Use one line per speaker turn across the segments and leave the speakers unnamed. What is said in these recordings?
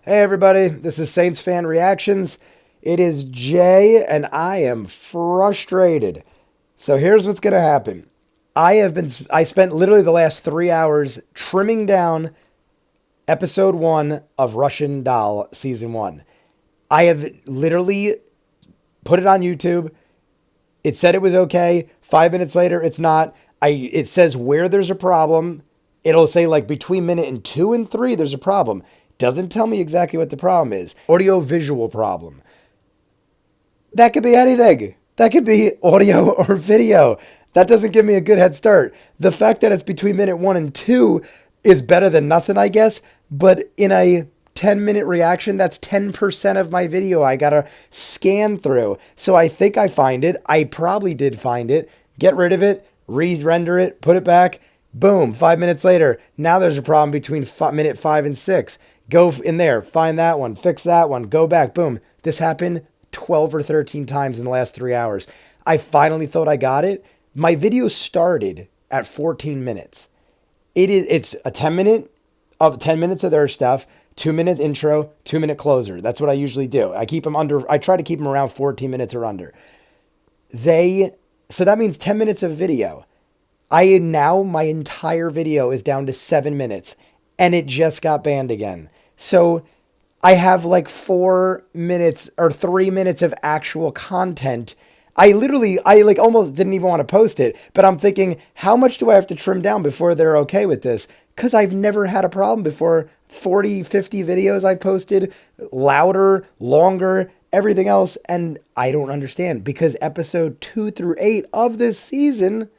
Hey everybody, this is Saints Fan Reactions. It is Jay and I am frustrated. So here's what's going to happen. I spent literally the last 3 hours trimming down episode 1 of Russian Doll season 1. I have literally put it on YouTube. It said it was okay. 5 minutes later, it's not. It says where there's a problem. It'll say like between minute and 2 and 3, there's a problem. Doesn't tell me exactly what the problem is. Audio visual problem. That could be anything. That could be audio or video. That doesn't give me a good head start. The fact that it's between minute 1 and 2 is better than nothing, I guess. But in a 10-minute reaction, that's 10% of my video I gotta scan through. So I think I find it. I probably did find it. Get rid of it, re-render it, put it back. Boom, 5 minutes later, now there's a problem between minute 5 and 6. Go in there, find that one, fix that one, go back, boom. This happened 12 or 13 times in the last 3 hours. I finally thought I got it. My video started at 14 minutes. It's a 10 minutes of their stuff, 2-minute intro, 2-minute closer. That's what I usually do. I try to keep them around 14 minutes or under. So that means 10 minutes of video. My entire video is down to 7 minutes and it just got banned again. So I have like 4 minutes or 3 minutes of actual content. I almost didn't even want to post it, but I'm thinking, how much do I have to trim down before they're okay with this? Because I've never had a problem before. 40, 50 videos I posted, louder, longer, everything else. And I don't understand because episode 2 through 8 of this season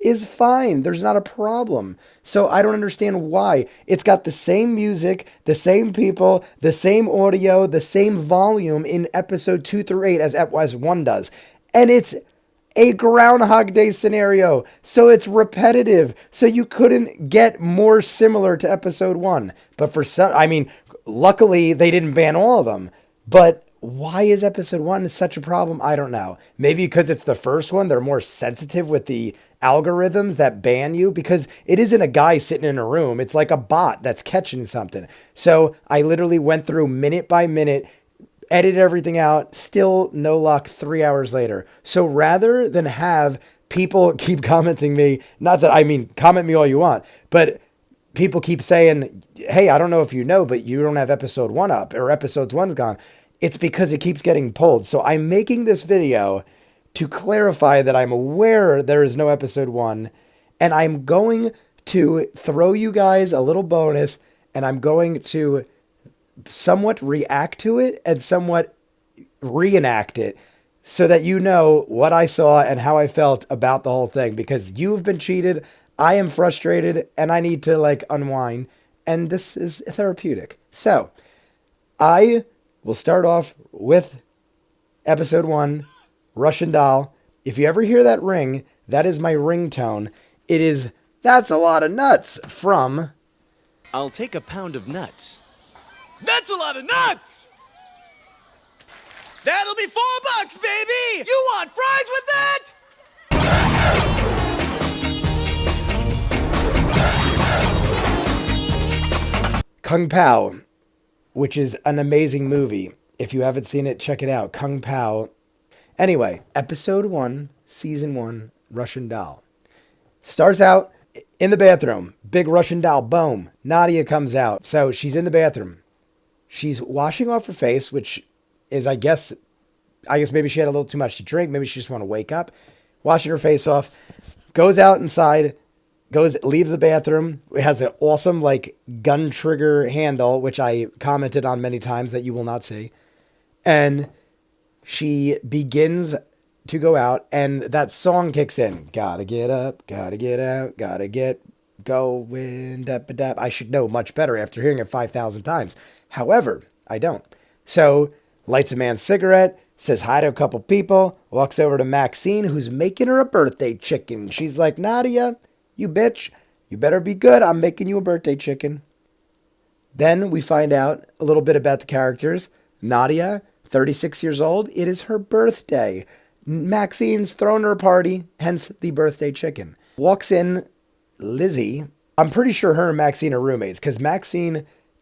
is fine. There's not a problem. So I don't understand why. It's got the same music, the same people, the same audio, the same volume in episode 2 through 8 as 1 does. And it's a Groundhog Day scenario. So it's repetitive. So you couldn't get more similar to episode 1. But luckily they didn't ban all of them. But why is episode 1 such a problem? I don't know. Maybe because it's the first one. They're more sensitive with the algorithms that ban you because it isn't a guy sitting in a room. It's like a bot that's catching something. So I literally went through minute by minute, edited everything out, still no luck 3 hours later. So rather than have people keep commenting me, comment me all you want, but people keep saying, hey, I don't know if you know, but you don't have episode 1 up or episode 1's gone. It's because it keeps getting pulled. So I'm making this video to clarify that I'm aware there is no episode 1, and I'm going to throw you guys a little bonus, and I'm going to somewhat react to it and somewhat reenact it so that you know what I saw and how I felt about the whole thing, because you've been cheated, I am frustrated, and I need to unwind, and this is therapeutic. So I will start off with episode 1, Russian Doll. If you ever hear that ring, that is my ringtone. It is "That's a Lot of Nuts" from
I'll Take a Pound of Nuts. That's a lot of nuts! That'll be $4, baby! You want fries with that?
Kung Pao, which is an amazing movie. If you haven't seen it, check it out. Kung Pao. Anyway, episode 1, season 1, Russian Doll. Starts out in the bathroom. Big Russian doll, boom. Nadia comes out. So she's in the bathroom. She's washing off her face, which is, I guess maybe she had a little too much to drink. Maybe she just want to wake up. Washing her face off. Goes out inside. Leaves the bathroom. It has an awesome gun trigger handle, which I commented on many times that you will not see. And she begins to go out, and that song kicks in. Gotta get up, gotta get out, gotta get going, dap-a-dap. I should know much better after hearing it 5,000 times. However, I don't. So, lights a man's cigarette, says hi to a couple people, walks over to Maxine, who's making her a birthday chicken. She's like, Nadia, you bitch, you better be good. I'm making you a birthday chicken. Then we find out a little bit about the characters. Nadia, 36 years old. It is her birthday. Maxine's throwing her a party, hence the birthday chicken. Walks in Lizzie. I'm pretty sure her and Maxine are roommates because Maxine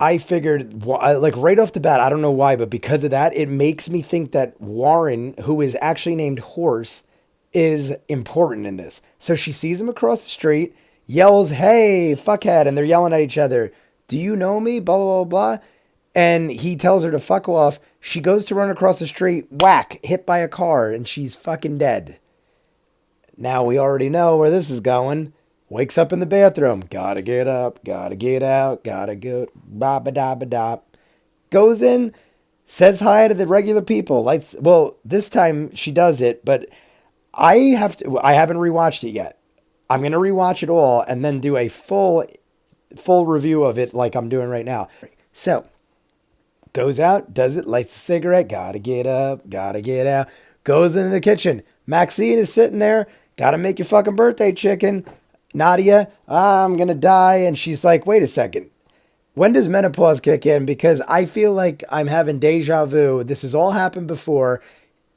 I figured, like right off the bat, I don't know why, but because of that, it makes me think that Warren, who is actually named Horse, is important in this. So she sees him across the street, yells, "Hey, fuckhead," and they're yelling at each other. "Do you know me?" Blah, blah, blah, blah. And he tells her to fuck off. She goes to run across the street, whack, hit by a car, and she's fucking dead. Now we already know where this is going. Wakes up in the bathroom. Gotta get up, gotta get out, gotta go. Ba ba da ba da. Goes in, says hi to the regular people. Well, this time she does it, but I haven't rewatched it yet. I'm gonna rewatch it all and then do a full review of it like I'm doing right now. So goes out, does it, lights a cigarette, gotta get up, gotta get out. Goes into the kitchen. Maxine is sitting there. Gotta make your fucking birthday chicken. Nadia, I'm gonna die. And she's like, wait a second. When does menopause kick in? Because I feel like I'm having deja vu. This has all happened before.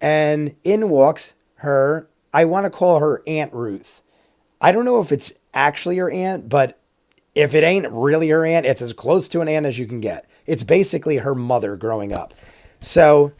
And in walks her, I want to call her Aunt Ruth. I don't know if it's actually her aunt, but if it ain't really her aunt, it's as close to an aunt as you can get. It's basically her mother growing up. So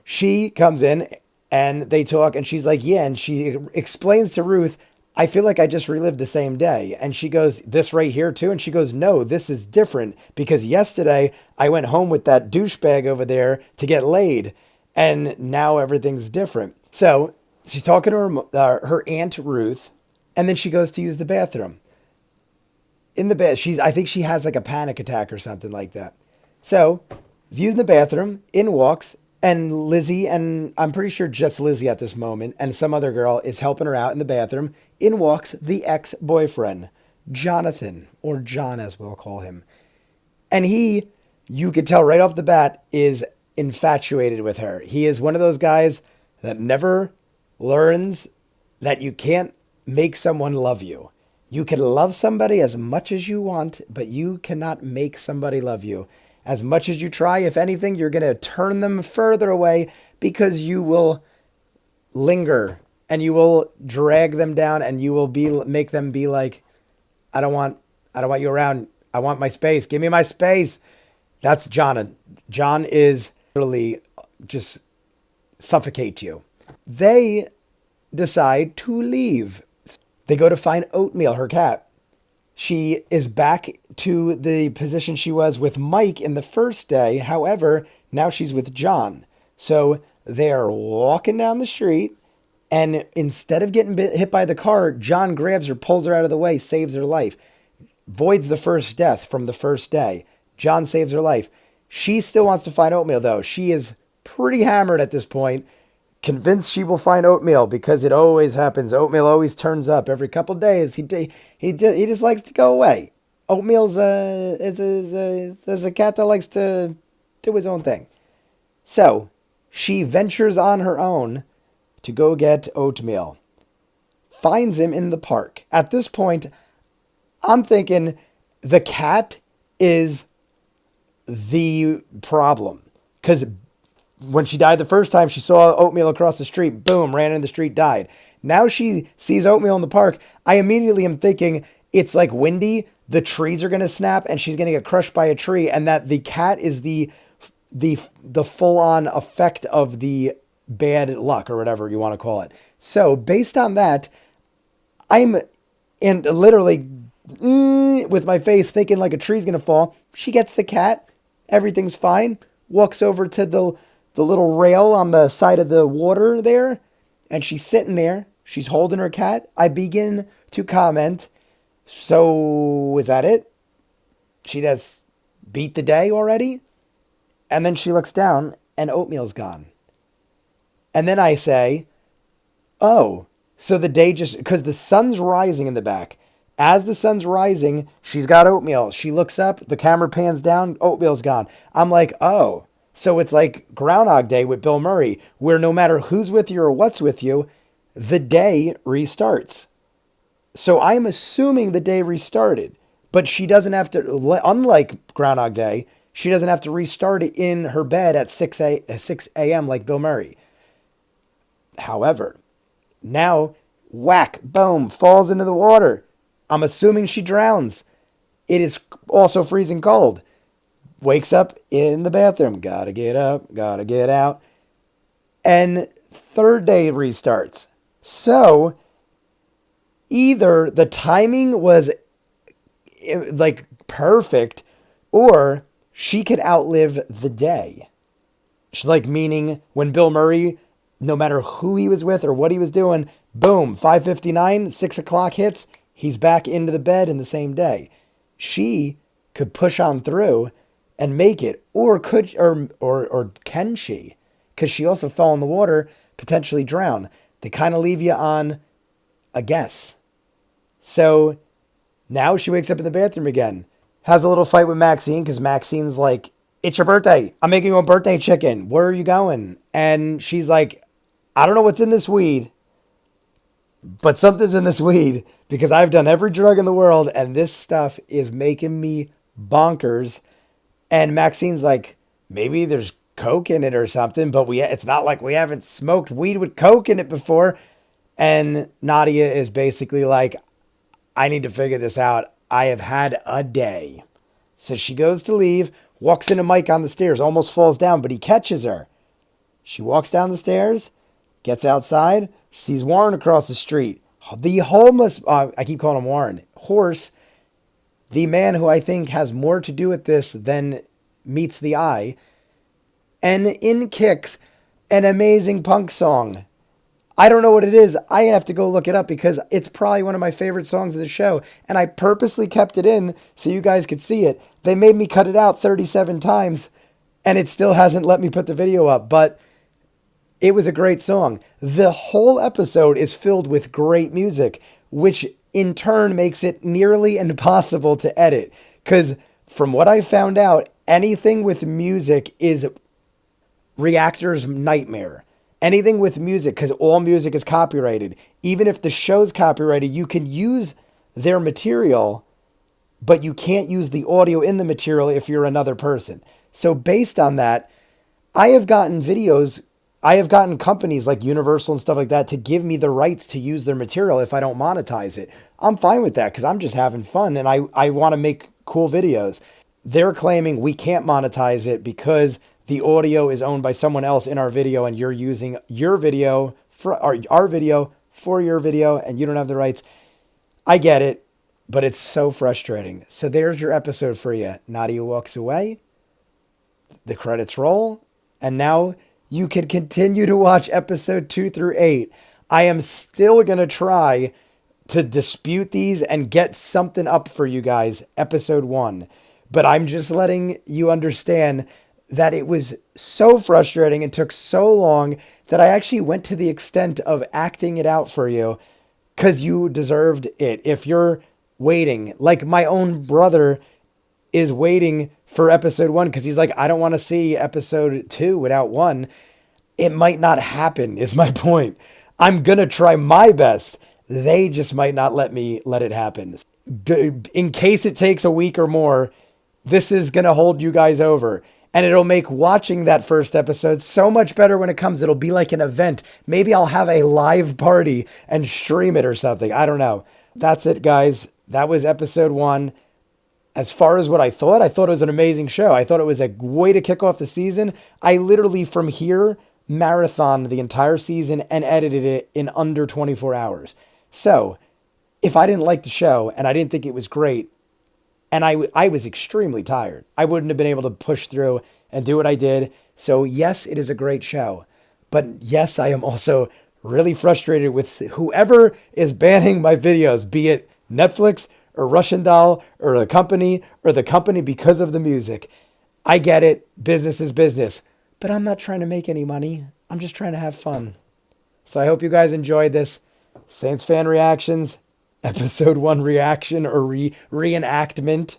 she comes in and they talk and she's like, yeah. And she explains to Ruth, I feel like I just relived the same day. And she goes, this right here too? And she goes, no, this is different because yesterday I went home with that douchebag over there to get laid. And now everything's different. So she's talking to her Aunt Ruth. And then she goes to use the bathroom. In the bed, I think she has like a panic attack or something like that. So she's using the bathroom, in walks, and Lizzie, and I'm pretty sure just Lizzie at this moment, and some other girl is helping her out in the bathroom. In walks the ex-boyfriend, Jonathan, or John as we'll call him. And he, you could tell right off the bat, is infatuated with her. He is one of those guys that never learns that you can't make someone love you. You can love somebody as much as you want, but you cannot make somebody love you. As much as you try, if anything, you're going to turn them further away because you will linger and you will drag them down and you will make them be like, I don't want you around. I want my space. Give me my space. That's John. John is literally just suffocate you. They decide to leave. They go to find Oatmeal, her cat. She is back to the position she was with Mike in the first day. However, now she's with John. So they're walking down the street, and instead of getting hit by the car, John grabs her, pulls her out of the way, saves her life. Voids the first death from the first day. John saves her life. She still wants to find Oatmeal, though. She is pretty hammered at this point. Convinced she will find Oatmeal because it always happens. Oatmeal always turns up every couple days. He just likes to go away. Oatmeal's is a cat that likes to do his own thing. So she ventures on her own to go get Oatmeal. Finds him in the park. At this point, I'm thinking the cat is the problem because when she died the first time, she saw Oatmeal across the street. Boom, ran in the street, died. Now she sees Oatmeal in the park. I immediately am thinking it's like windy. The trees are going to snap and she's going to get crushed by a tree. And that the cat is the full-on effect of the bad luck or whatever you want to call it. So based on that, I'm literally with my face thinking like a tree's going to fall. She gets the cat. Everything's fine. Walks over to the little rail on the side of the water there, and she's sitting there. She's holding her cat. I begin to comment, so is that it? She just beat the day already? And then she looks down, and Oatmeal's gone. And then I say, oh, so the day just, because the sun's rising in the back. As the sun's rising, she's got Oatmeal. She looks up, the camera pans down, Oatmeal's gone. I'm like, oh. So it's like Groundhog Day with Bill Murray, where no matter who's with you or what's with you, the day restarts. So I'm assuming the day restarted, but she doesn't have to, unlike Groundhog Day, she doesn't have to restart it in her bed at 6 a.m. like Bill Murray. However, now, whack, boom, falls into the water. I'm assuming she drowns. It is also freezing cold. wakes up in the bathroom. Gotta get up, gotta get out. And third day restarts. So either the timing was like perfect, or she could outlive the day. Like, meaning when Bill Murray, no matter who he was with or what he was doing, boom, 5:59, 6 o'clock hits, he's back into the bed in the same day. She could push on through and make it, or can she? Because she also fell in the water, potentially drown. They kind of leave you on a guess. So now she wakes up in the bathroom again, has a little fight with Maxine, because Maxine's like, it's your birthday. I'm making you a birthday chicken. Where are you going? And she's like, I don't know what's in this weed, but something's in this weed, because I've done every drug in the world and this stuff is making me bonkers. And Maxine's like, maybe there's coke in it or something, but it's not like we haven't smoked weed with coke in it before. And Nadia is basically like, I need to figure this out. I have had a day. So she goes to leave, walks into Mike on the stairs, almost falls down, but he catches her. She walks down the stairs, gets outside, sees Warren across the street. The homeless, I keep calling him Warren, horse, the man who I think has more to do with this than meets the eye. And in kicks an amazing punk song. I don't know what it is. I have to go look it up, because it's probably one of my favorite songs of the show. And I purposely kept it in so you guys could see it. They made me cut it out 37 times and it still hasn't let me put the video up. But it was a great song. The whole episode is filled with great music, which in turn makes it nearly impossible to edit. Because from what I found out, anything with music is Reactor's nightmare. Anything with music, because all music is copyrighted. Even if the show's copyrighted, you can use their material, but you can't use the audio in the material if you're another person. So based on that, I have gotten companies like Universal and stuff like that to give me the rights to use their material if I don't monetize it. I'm fine with that, because I'm just having fun and I want to make cool videos. They're claiming we can't monetize it because the audio is owned by someone else in our video, and you're using your video for our video for your video, and you don't have the rights. I get it, but it's so frustrating. So there's your episode for you. Nadia walks away. The credits roll. And now you can continue to watch episode 2 through 8. I am still going to try to dispute these and get something up for you guys, episode 1. But I'm just letting you understand that it was so frustrating and took so long that I actually went to the extent of acting it out for you, because you deserved it. If you're waiting, like my own brother is waiting for episode 1, because he's like, I don't want to see episode 2 without 1. It might not happen, is my point. I'm going to try my best. They just might not let it happen. In case it takes a week or more, this is going to hold you guys over. And it'll make watching that first episode so much better when it comes. It'll be like an event. Maybe I'll have a live party and stream it or something. I don't know. That's it, guys. That was episode 1. As far as what I thought it was an amazing show. I thought it was a way to kick off the season. I literally, from here, marathoned the entire season and edited it in under 24 hours. So if I didn't like the show and I didn't think it was great, and I was extremely tired, I wouldn't have been able to push through and do what I did. So yes, it is a great show. But yes, I am also really frustrated with whoever is banning my videos, be it Netflix or Russian Doll or the company because of the music. I get it. Business is business. But I'm not trying to make any money. I'm just trying to have fun. So I hope you guys enjoyed this. Saints Fan Reactions, episode 1 reaction or reenactment.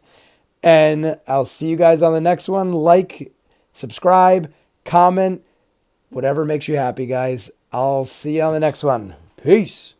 And I'll see you guys on the next one. Like, subscribe, comment, whatever makes you happy, guys. I'll see you on the next one. Peace.